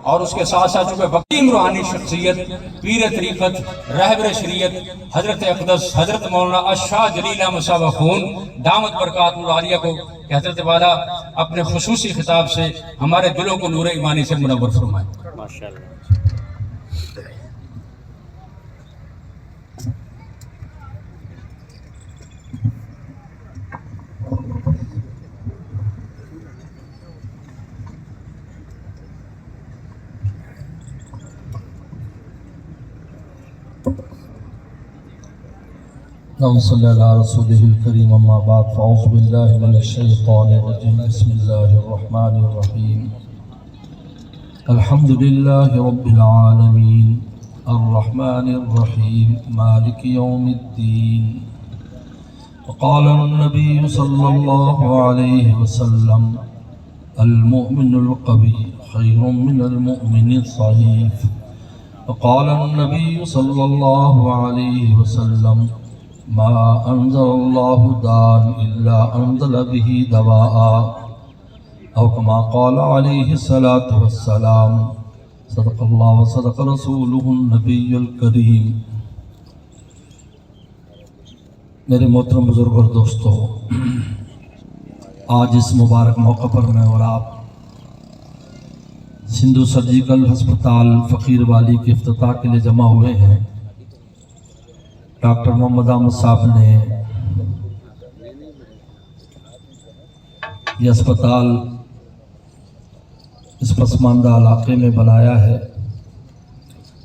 اور اس کے ساتھ ساتھ چونکہ وقیم روحانی شخصیت پیر طریقت رہبر شریعت حضرت اقدس حضرت مولانا اشاہ جلیل احمد صاحب خون دامت برکات العالیہ کو کہ حضرت والا اپنے خصوصی خطاب سے ہمارے دلوں کو نور ایمانی سے منور فرمائے. ماشاءاللہ. اللهم صل على رسوله الكريم اما بعد فاعوذ بالله من الشيطان الرجيم بسم الله الرحمن الرحيم الحمد لله رب العالمين الرحمن الرحيم مالك يوم الدين وقال النبي صلى الله عليه وسلم المؤمن القوي خير من المؤمن الضعيف وقال النبي صلى الله عليه وسلم ما انزل الله داء الا انزل به دواء او كما قال عليه الصلاة والسلام صدق الله وصدق رسوله النبي الكريم. میرے محترم بزرگ اور دوستو، آج اس مبارک موقع پر میں اور آپ سندھو سرجیکل ہسپتال فقیر والی کے افتتاح کے لیے جمع ہوئے ہیں. ڈاکٹر محمد احمد صاحب نے یہ اسپتال اس پسماندہ علاقے میں بنایا ہے.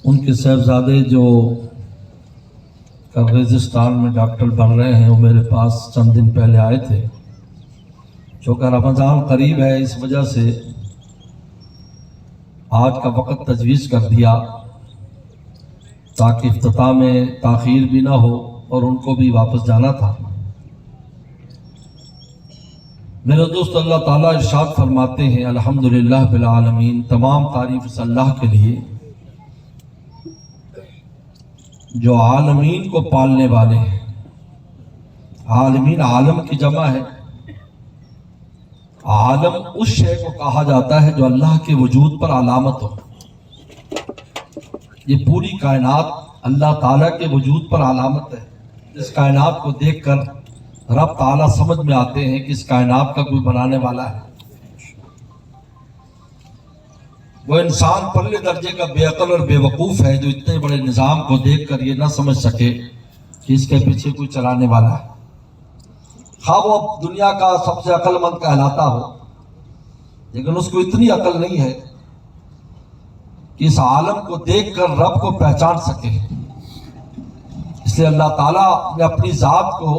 ان کے صاحبزادے جو قرغیزستان میں ڈاکٹر بن رہے ہیں وہ میرے پاس چند دن پہلے آئے تھے. چونکہ رمضان قریب ہے اس وجہ سے آج کا وقت تجویز کر دیا تاکہ افتتاح میں تاخیر بھی نہ ہو اور ان کو بھی واپس جانا تھا. میرے دوست، اللہ تعالیٰ ارشاد فرماتے ہیں الحمدللہ بالعالمین، تمام تعریف اس اللہ کے لیے جو عالمین کو پالنے والے ہیں. عالمین عالم کی جمع ہے. عالم اس شے کو کہا جاتا ہے جو اللہ کے وجود پر علامت ہو. یہ پوری کائنات اللہ تعالیٰ کے وجود پر علامت ہے. اس کائنات کو دیکھ کر رب تعالیٰ سمجھ میں آتے ہیں کہ اس کائنات کا کوئی بنانے والا ہے. وہ انسان پرلے درجے کا بے عقل اور بے وقوف ہے جو اتنے بڑے نظام کو دیکھ کر یہ نہ سمجھ سکے کہ اس کے پیچھے کوئی چلانے والا ہے. خواہ وہ دنیا کا سب سے عقل مند کہلاتا ہو، لیکن اس کو اتنی عقل نہیں ہے کہ اس عالم کو دیکھ کر رب کو پہچان سکے. اس لیے اللہ تعالیٰ نے اپنی ذات کو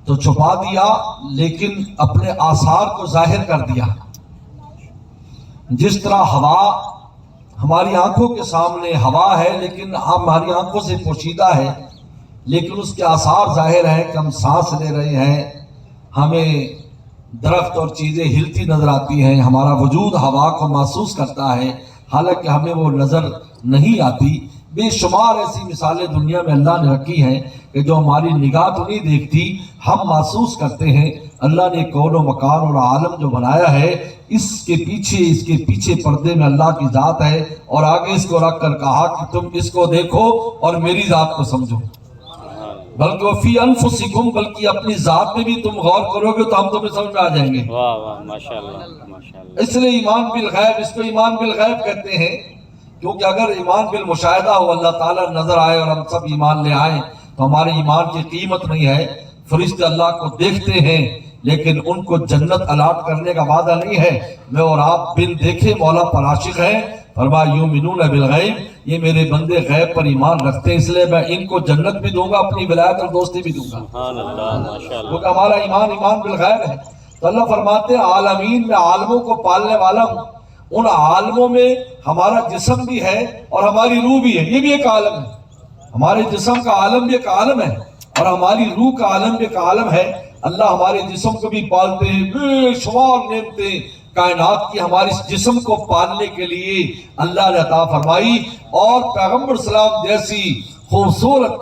تو چھپا دیا لیکن اپنے آثار کو ظاہر کر دیا. جس طرح ہوا ہماری آنکھوں کے سامنے ہوا ہے لیکن ہماری آنکھوں سے پوشیدہ ہے، لیکن اس کے آثار ظاہر ہیں کہ ہم سانس لے رہے ہیں، ہمیں درخت اور چیزیں ہلتی نظر آتی ہیں، ہمارا وجود ہوا کو محسوس کرتا ہے حالانکہ ہمیں وہ نظر نہیں آتی. بے شمار ایسی مثالیں دنیا میں اللہ نے رکھی ہیں کہ جو ہماری نگاہ تو نہیں دیکھتی، ہم محسوس کرتے ہیں. اللہ نے کون و مکان اور عالم جو بنایا ہے اس کے پیچھے پردے میں اللہ کی ذات ہے، اور آگے اس کو رکھ کر کہا کہ تم اس کو دیکھو اور میری ذات کو سمجھو. بلکہ فی انفسکم، بلکہ اپنی ذات میں بھی تم غور کرو گے تو ہم تمہیں سمجھ میں آ جائیں گے. واہ واہ ماشاءاللہ ماشاءاللہ. اس لیے ایمان بالغیب، اس کو ایمان بالغیب کہتے ہیں، کیونکہ اگر ایمان بالمشاہدہ ہو، اللہ تعالیٰ نظر آئے اور ہم سب ایمان لے آئیں تو ہمارے ایمان کی قیمت نہیں ہے. فرشتے اللہ کو دیکھتے ہیں لیکن ان کو جنت الاٹ کرنے کا وعدہ نہیں ہے. میں اور آپ بن دیکھے مولا پر عاشق ہیں. فرمایا یؤمنون بالغیب، یہ میرے بندے غیب پر ایمان رکھتے ہیں، اس لیے میں ان کو جنت بھی دوں گا، اپنی ولایت اور دوستی بھی دوں گا. سبحان اللہ ماشاءاللہ. کیونکہ ہمارا ایمان بالغیب ہے. تو اللہ فرماتے ہیں عالمین میں عالموں کو پالنے والا ہوں. ان عالموں میں ہمارا جسم بھی ہے اور ہماری روح بھی ہے. یہ بھی ایک عالم ہے. ہمارے جسم کا عالم بھی ایک عالم ہے اور ہماری روح کا عالم بھی ایک عالم ہے. اللہ ہمارے جسم کو بھی پالتے ہیں. بے شمار نعمتیں کائنات کی ہمارے اس جسم کو پالنے کے لیے اللہ نے عطا فرمائی. اور پیغمبر اسلام جیسی خوبصورت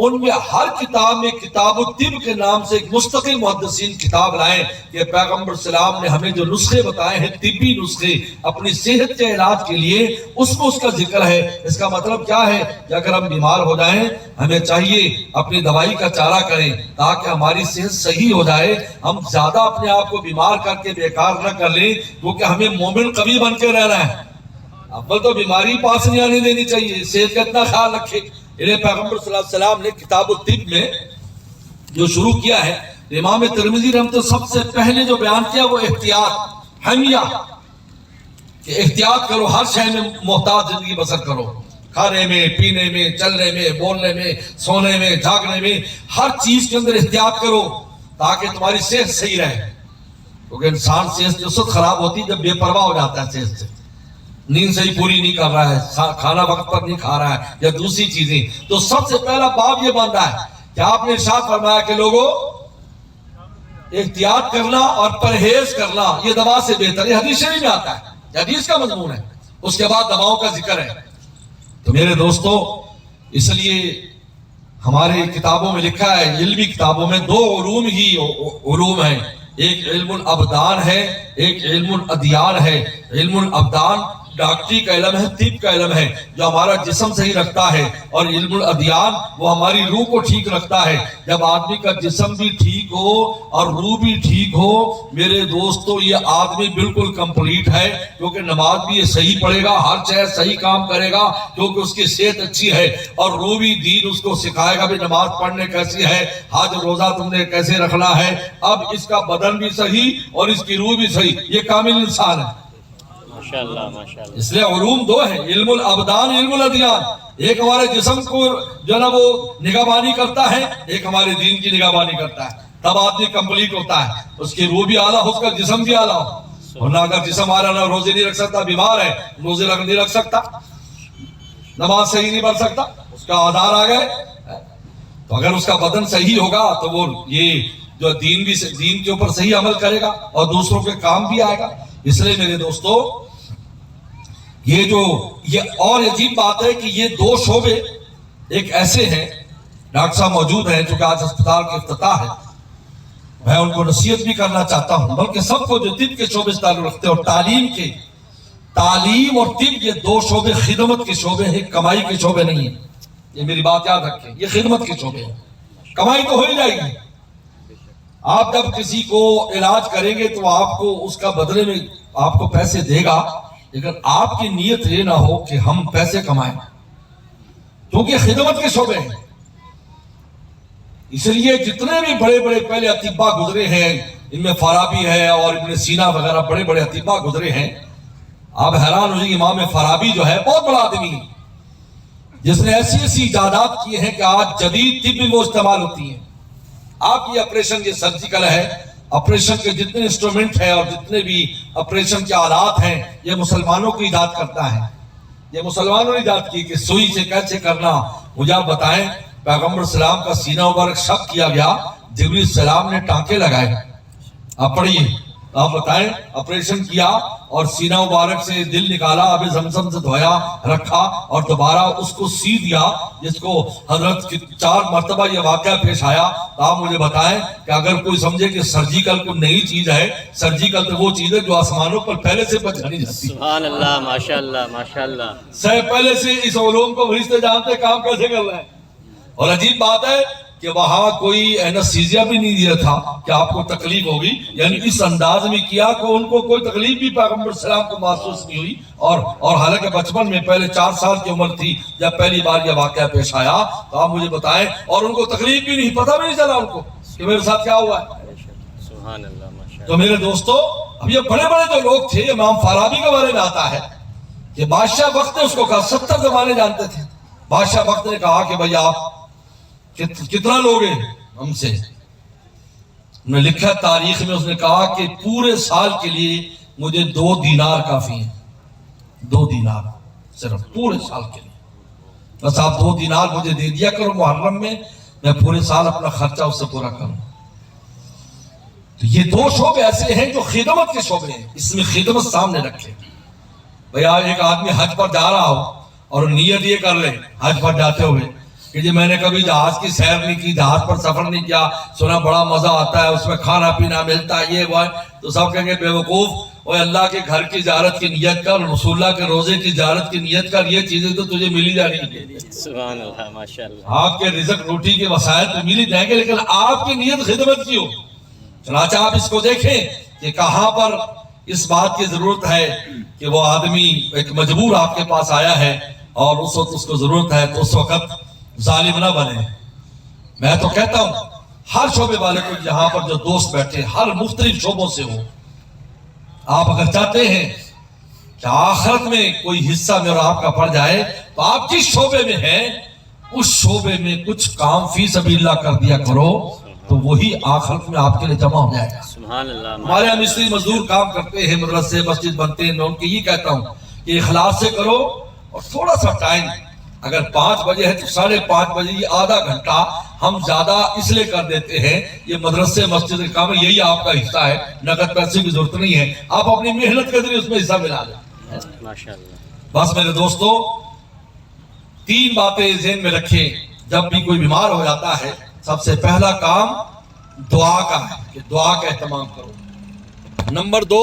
ان میں ہر کتاب میں کتاب الطب کے نام سے ایک مستقل محدثین کتاب لائیں کہ پیغمبر السلام نے ہمیں جو نسخے بتائے ہیں طبی نسخے اپنی صحت کے علاج کے لیے، اس میں اس کا ذکر ہے۔ اس کا مطلب کیا ہے کہ اگر ہم بیمار ہو جائیں ہمیں چاہیے اپنی دوائی کا چارہ کریں تاکہ ہماری صحت صحیح ہو جائے، ہم زیادہ اپنے آپ کو بیمار کر کے بیکار نہ کر لیں، کیونکہ ہمیں مومن قوی بن کے رہنا ہے۔ اول تو بیماری پاس نہیں آنے دینی چاہیے، صحت کا اتنا خیال رکھے۔ انہیں پیغمبر صلی اللہ علیہ وسلم نے کتاب الطب میں جو شروع کیا ہے، امام ترمذی رحمۃ اللہ سب سے پہلے جو بیان کیا وہ احتیاط، حمیہ، کہ احتیاط کرو، ہر شے میں محتاط زندگی بسر کرو، کھانے میں، پینے میں، چلنے میں، بولنے میں، سونے میں، جاگنے میں، ہر چیز کے اندر احتیاط کرو تاکہ تمہاری صحت صحیح رہے۔ کیونکہ انسان صحت اس وقت خراب ہوتی ہے جب بے پرواہ ہو جاتا ہے صحت سے، نیند صحیح پوری نہیں کر رہا ہے، کھانا وقت پر نہیں کھا رہا ہے یا دوسری چیزیں۔ تو سب سے پہلا باب یہ بن رہا ہے کہ آپ نے ارشاد فرمایا کہ لوگوں احتیاط کرنا اور پرہیز کرنا یہ دوا سے بہتر ہے۔ حدیث شریف میں آتا ہے، حدیث کا مضمون ہے، اس کے بعد دواؤں کا ذکر ہے۔ تو میرے دوستو، اس لیے ہمارے کتابوں میں لکھا ہے، علمی کتابوں میں دو علوم ہی علوم ہیں، ایک علم الابدان ہے، ایک علم الادیان ہے۔ علم الابدان ڈاکٹری کا علم ہے، طب کا علم ہے جو ہمارا جسم صحیح رکھتا ہے، اور علم الادیان وہ ہماری روح کو ٹھیک رکھتا ہے۔ جب آدمی کا جسم بھی ٹھیک ہو اور روح بھی ٹھیک ہو میرے دوستو، یہ آدمی بالکل کمپلیٹ ہے، کیونکہ نماز بھی یہ صحیح پڑھے گا، ہر چیز صحیح کام کرے گا کیونکہ اس کی صحت اچھی ہے، اور روح بھی دین اس کو سکھائے گا بھی نماز پڑھنے کیسی ہے، حج روزہ تم نے کیسے رکھنا ہے۔ اب اس کا بدن بھی صحیح اور اس کی روح بھی صحیح، یہ کامل انسان ہے۔ ماشاءاللہ ماشاءاللہ۔ اس لیے علوم دو ہیں، علم الابدان، علم الادیان۔ ایک ہمارے جسم کو جو نا وہ نگہبانی کرتا ہے، ایک ہمارے دین کی نگہبانی کرتا ہے، تب آدمی کمپلیٹ ہوتا ہے، اس کی روح بھی اعلیٰ ہو، اس کا جسم بھی اعلیٰ ہو۔ ورنہ اگر جسم اعلیٰ نہ، روزے نہیں رکھ سکتا، بیمار ہے، روزے نہیں رکھ سکتا، نماز صحیح نہیں پڑھ سکتا، اس کا آدھار آ گئے۔ تو اگر اس کا بدن صحیح ہوگا تو وہ یہ جو دین کے اوپر صحیح عمل کرے گا اور دوسروں کے کام بھی آئے گا۔ اس لیے میرے دوستو، یہ اور عجیب بات ہے کہ یہ دو شعبے ایک ایسے ہیں، ڈاکٹر صاحب موجود ہیں چونکہ آج ہسپتال کے افتتاح ہے، میں ان کو نصیحت بھی کرنا چاہتا ہوں، بلکہ سب کو جو طب کے شعبے سے تعلق رکھتے ہیں اور تعلیم اور طب، یہ دو شعبے خدمت کے شعبے ہیں، کمائی کے شعبے نہیں ہیں۔ یہ میری بات یاد رکھیں، یہ خدمت کے شعبے ہیں، کمائی تو ہو ہی جائے گی۔ آپ جب کسی کو علاج کریں گے تو آپ کو اس کا بدلے میں آپ کو پیسے دے گا، لیکن آپ کی نیت یہ نہ ہو کہ ہم پیسے کمائیں، کیونکہ خدمت کے شعبے ہیں۔ اس لیے جتنے بھی بڑے بڑے پہلے اطباء گزرے ہیں، ان میں فارابی ہے اور ابن سینا وغیرہ بڑے بڑے اطباء گزرے ہیں، آپ حیران ہو جائیں۔ امام فارابی جو ہے بہت بڑا آدمی ہے، جس نے ایسی ایسی ایجادات کی ہیں کہ آج جدید طب میں وہ استعمال ہوتی ہیں۔ آپ یہ آپریشن، یہ سرجیکل ہے، آپریشن کے جتنے انسٹرومنٹ ہیں اور جتنے بھی آپریشن کے آلات ہیں یہ مسلمانوں کو ایجاد کرتا ہے، یہ مسلمانوں نے ایجاد کی کہ سوئی سے کیسے کرنا۔ مجھے آپ بتائیں، پیغمبر السلام کا سینہ مبارک شق کیا گیا، جبریل السلام نے ٹانکے لگائے، آپ پڑھیے، آپ بتائیں، آپریشن کیا اور سینہ مبارک سے دل نکالا، آب زمزم سے دھویا، رکھا اور دوبارہ اس کو سی دیا، جس کو حضرت کی 4 مرتبہ یہ واقعہ پیش آیا۔ تو آپ مجھے بتائیں کہ اگر کوئی سمجھے کہ سرجیکل کوئی نئی چیز ہے، سرجیکل تو وہ چیز ہے جو آسمانوں پر پہلے سے پہچانی جاتی ہے۔ سبحان اللہ، ماشاءاللہ ماشاءاللہ۔ پہلے سے اس علوم کو فرشتے جانتے کام کیسے کر رہے ہیں۔ اور عجیب بات ہے کہ وہاں کوئی اینستھیزیا بھی نہیں دیا تھا کہ آپ کو تکلیف ہوگی، یعنی اس انداز میں کیا کہ ان کو کوئی تکلیف بھی پیغمبر السلام کو محسوس نہیں ہوئی، اور حالانکہ بچپن میں پہلے 4 سال کی عمر تھی جب پہلی بار یہ واقعہ پیش آیا۔ تو آپ مجھے بتائیں، اور ان کو تکلیف بھی نہیں، پتہ بھی نہیں چلا ان کو کہ میرے ساتھ کیا ہوا ہے۔ سبحان اللہ ماشاءاللہ۔ تو میرے دوستو، اب یہ بڑے بڑے جو لوگ تھے، امام فارابی کے بارے میں آتا ہے کہ بادشاہ وقت نے اس کو کہا، 70 زمانے جانتے تھے، بادشاہ وقت نے کہا کہ بھائی آپ کتنا لوگ ہیں ہم سے؟ میں لکھا تاریخ میں، اس نے کہا کہ پورے سال کے لیے مجھے 2 دینار کافی ہیں، 2 دینار صرف پورے سال کے لیے، بس آپ 2 دینار مجھے دے دیا کرو محرم میں پورے سال اپنا خرچہ اس سے پورا کروں۔ تو یہ 2 شعبے ایسے ہیں جو خدمت کے شعبے ہیں، اس میں خدمت سامنے رکھے۔ بھئی ایک آدمی حج پر جا رہا ہو اور نیت یہ کر لے حج پر جاتے ہوئے کہ جی میں نے کبھی جہاز کی سیر نہیں کی، جہاز پر سفر نہیں کیا، سنا بڑا مزہ آتا ہے، اس میں کھانا پینا ملتا ہے، یہ وہ، تو سب کہیں گے بے وقوف، وہ اللہ کے گھر کی زیارت کی نیت کر، رسول اللہ کے روزے کی زیارت کی نیت کر، یہ چیزیں تو تجھے ملی جا رہی ہیں۔ سبحان اللہ، ماشاءاللہ۔ آپ کے رزق روٹی کے وسائل تو مل ہی جائیں گے، لیکن آپ کی نیت خدمت کی ہو۔ چنانچہ آپ اس کو دیکھیں کہ کہاں پر اس بات کی ضرورت ہے کہ وہ آدمی ایک مجبور آپ کے پاس آیا ہے اور اس وقت اس کو ضرورت ہے، تو اس وقت ظالم نہ بنے۔ میں تو کہتا ہوں ہر شعبے والے کو یہاں پر جو دوست بیٹھے ہر مختلف شعبوں سے ہو، آپ اگر چاہتے ہیں کہ آخرت میں کوئی حصہ میں اور آپ کا پڑ جائے تو آپ جس شعبے میں ہیں اس شعبے میں کچھ کام فی سبیل اللہ کر دیا کرو، تو وہی آخرت میں آپ کے لیے جمع ہو جائے گا۔ سبحان اللہ۔ ہمارے یہاں مستری مزدور کام کرتے ہیں، مدرسے مسجد بنتے ہیں، میں ان کو یہ کہتا ہوں کہ اخلاص سے کرو، اور تھوڑا سا ٹائم، اگر 5 بجے ہے تو 5:30 بجے، یہ آدھا گھنٹہ ہم زیادہ اس لیے کر دیتے ہیں، یہ مدرسے مسجد کا کام ہے، یہی آپ کا حصہ ہے، نقد پیسے کی ضرورت نہیں ہے، آپ اپنی محنت کے ذریعے اس میں حصہ ملا لیں۔ ماشاءاللہ۔ بس میرے دوستو 3 باتیں ذہن میں رکھیں، جب بھی کوئی بیمار ہو جاتا ہے سب سے پہلا کام دعا کا ہے کہ دعا کا اہتمام کرو۔ نمبر 2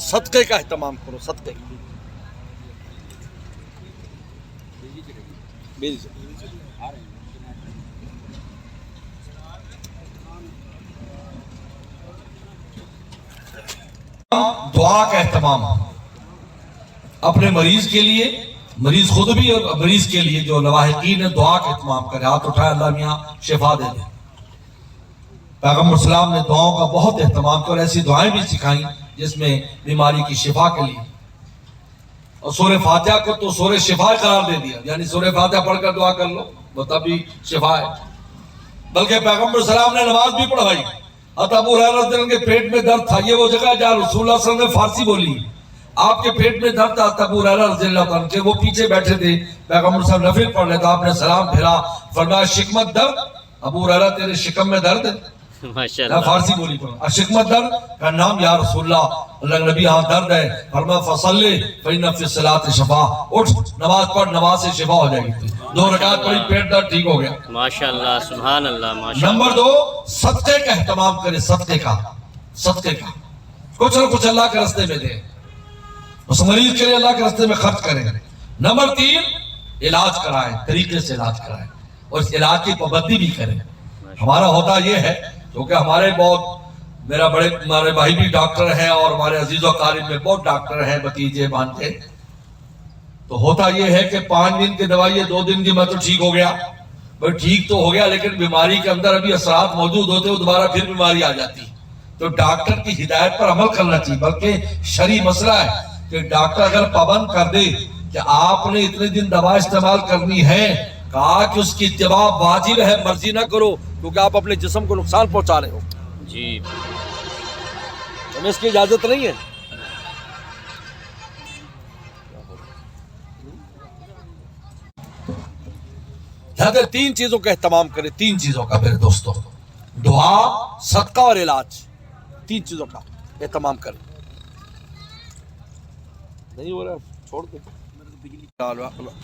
صدقے کا اہتمام کرو، صدقے کا۔ دعا کا اہتمام اپنے مریض کے لیے، مریض خود بھی اور مریض کے لیے جو لواحقین ہیں، دعا کا اہتمام کرے، ہاتھ اٹھائے اللہ میاں شفا دے دے۔ پیغمبر اسلام نے دعاؤں کا بہت اہتمام کیا اور ایسی دعائیں بھی سکھائیں جس میں بیماری کی شفا کے لیے، اور سورہ فاتحہ کو تو سورہ شفا قرار دے دیا، یعنی سورہ فاتحہ پڑھ کر دعا کر لو وہ تب بھی شفا ہے۔ بلکہ پیغمبر اسلام نے نماز بھی پڑھوائی۔ ابو ہریرہ رضی اللہ عنہ کے پیٹ میں درد تھا، یہ وہ جگہ جہاں رسول اللہ صلی اللہ علیہ وسلم نے فارسی بولی، آپ کے پیٹ میں درد تھا، ابو ہریرہ رضی اللہ عنہ کے وہ پیچھے بیٹھے تھے، پیغمبر صلی اللہ علیہ وسلم نفل پڑھ رہے تو آپ نے سلام پھیرا، فرمایا شکمت درد، ابو ہریرہ تیرے شکم میں درد ہے؟ ماشاءاللہ۔ فارسی بولی پڑھا، اشکمت درد کا نام یا رسول اللہ، اللہ نبی ہاں درد ہے، فرمایا فصلی فإن فی الصلاۃ شفا، اٹھ نماز پڑھ، نماز سے شفا ہو جائے گی، 2 رکعت پڑھی پیٹ درد ٹھیک ہو گیا۔ ماشاءاللہ، سبحان اللہ، ماشاءاللہ۔ نمبر 2 صدقے کا اہتمام کرے، صدقے کا، صدقے کا کچھ نہ کچھ اللہ کے راستے میں دے، اس مریض کے لیے اللہ کے راستے میں خرچ کریں۔ نمبر 3 علاج کرائیں، طریقے سے علاج کرائیں، اور اس علاج کی پابندی بھی کریں۔ ہمارا ہوتا یہ ہے کیونکہ ہمارے ہمارے بھائی بھی ڈاکٹر ہیں اور ہمارے عزیز و اقارب میں بہت ڈاکٹر ہیں، بھتیجے بھانجے، تو ہوتا یہ ہے کہ 5 دن کی دوائی ہے، 2 دن کی میں تو ٹھیک ہو گیا، بھائی ٹھیک تو ہو گیا لیکن بیماری کے اندر ابھی اثرات موجود ہوتے، وہ دوبارہ پھر بیماری آ جاتی، تو ڈاکٹر کی ہدایت پر عمل کرنا چاہیے۔ بلکہ شرعی مسئلہ ہے کہ ڈاکٹر اگر پابند کر دے کہ آپ نے اتنے دن دوا استعمال کرنی ہے، کہا کہ اس کی اتباع واجب ہے، مرضی نہ کرو، کیونکہ آپ اپنے جسم کو نقصان پہنچا رہے ہو، جی۔ ہمیں اس کی اجازت نہیں ہے۔ لہذا 3 چیزوں کا اہتمام کرے، 3 چیزوں کا میرے دوستوں، دعا، صدقہ اور علاج، 3 چیزوں کا اہتمام کرے۔ نہیں ہو رہا چھوڑ دے۔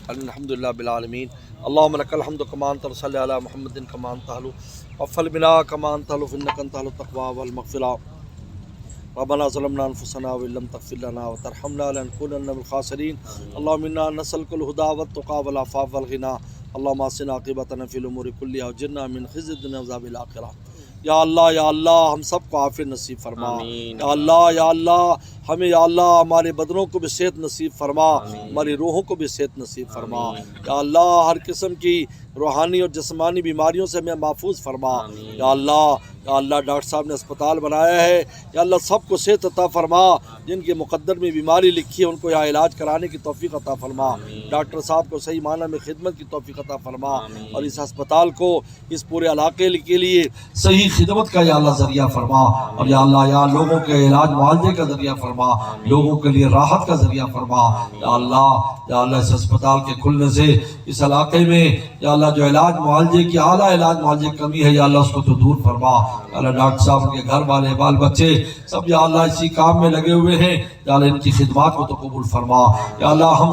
الحمدللہ بالعالمین، اللہم لک الحمد کما انت، صلی علی محمد کما انت اہل، وفل بنا کما انت اہل، فانک انت اہل التقوی والمغفرہ، ربنا ظلمنا انفسنا وان لم تغفر لنا وترحمنا لنكونن من الخاسرین، اللہم انا نسألک الہدی والتقی والعفاف والغنی، اللہم احسن عاقبتنا فی الامور کلها واجرنا من خزي الدنیا وعذاب الآخرہ۔ یا اللہ ہم سب کو عافیت نصیب فرما، آمین۔ یا اللہ ہمیں، یا اللہ ہمارے بدنوں کو بھی صحت نصیب فرما، ہماری روحوں کو بھی صحت نصیب فرما، یا اللہ ہر قسم کی روحانی اور جسمانی بیماریوں سے ہمیں محفوظ فرما، یا اللہ ڈاکٹر صاحب نے اسپتال بنایا ہے، یا اللہ سب کو صحت عطا فرما، جن کے مقدر میں بیماری لکھی ہے ان کو یہاں علاج کرانے کی توفیق عطا فرما، ڈاکٹر صاحب کو صحیح معنی میں خدمت کی توفیق عطا فرما، اور اس اسپتال کو، اس پورے علاقے کے لیے صحیح خدمت کا یا اللہ ذریعہ فرما، اور یا اللہ یا لوگوں کے علاج معالجے کا ذریعہ فرما، لوگوں کے لیے راحت کا ذریعہ فرما، یا اللہ اس اسپتال کے کھلنے سے اس علاقے میں یا اللہ جو علاج معالجے کی اعلیٰ علاج معالجے کی کمی ہے یا اللہ اس کو تو دور فرما، اللہ ڈاکٹر صاحب کے گھر والے بال بچے سب یا اللہ اسی کام میں لگے ہوئے ہیں، یا اللہ ان کی خدمات کو تو قبول فرما، یا اللہ ہم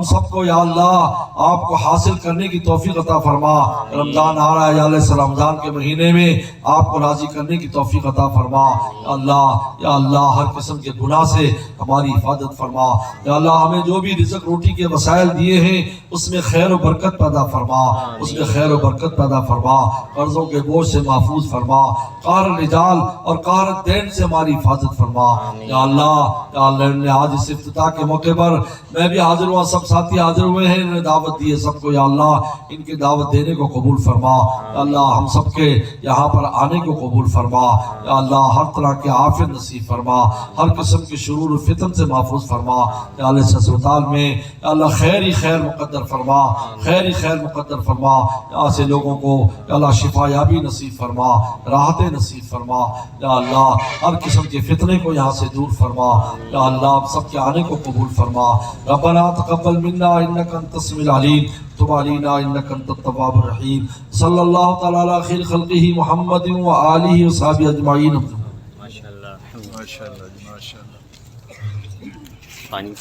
سب کو یا اللہ آپ کو حاصل کرنے کی توفیق عطا فرما۔ رمضان آ رہا ہے یا اللہ اس رمضان کے مہینے میں آپ کو راضی کرنے کی توفیق عطا فرما، یا اللہ ہر قسم کے گناہ سے ہماری حفاظت فرما، یا اللہ ہمیں جو بھی رزق روٹی کے وسائل دیے ہیں اس میں خیر و برکت پیدا فرما، اس میں خیر و برکت پیدا فرما، قرضوں کے بوجھ سے محفوظ فرما، قہر رجال اور قہر دین سے ہماری حفاظت فرما، یا اللہ نے آج اس افتتاح کے موقع پر میں بھی حاضر ہوا، سب ساتھی حاضر ہوئے ہیں، انہوں نے دعوت دی ہے سب کو، یا اللہ ان کی دعوت دینے کو قبول فرما، یا اللہ ہم سب کے یہاں پر آنے کو قبول فرما، یا اللہ ہر طرح کے عافیت نصیب فرما، ہر قسم کے شرور و فتن سے محفوظ فرما، یا اللہ اس اسپتال میں یا اللہ خیر ہی خیر مقدر فرما، خیر ہی خیر مقدر فرما، یہاں سے لوگوں کو یا اللہ شفا یابی نصیب فرما، راحت نصیب فرما، یا اللہ ہر قسم کے فتنے کو یہاں سے دور فرما، یا اللہ ہم سب کے آنے کو قبول فرما۔ ربنا تقبل منا انک انت السمیع العلیم تب علینا انک انت التواب الرحیم۔ صلی اللہ تعالی علی خیر خلقہ محمد و آلہ و صحبہ اجمعین۔ ماشاء اللہ ماشاء اللہ جی، ماشاء اللہ۔ پانی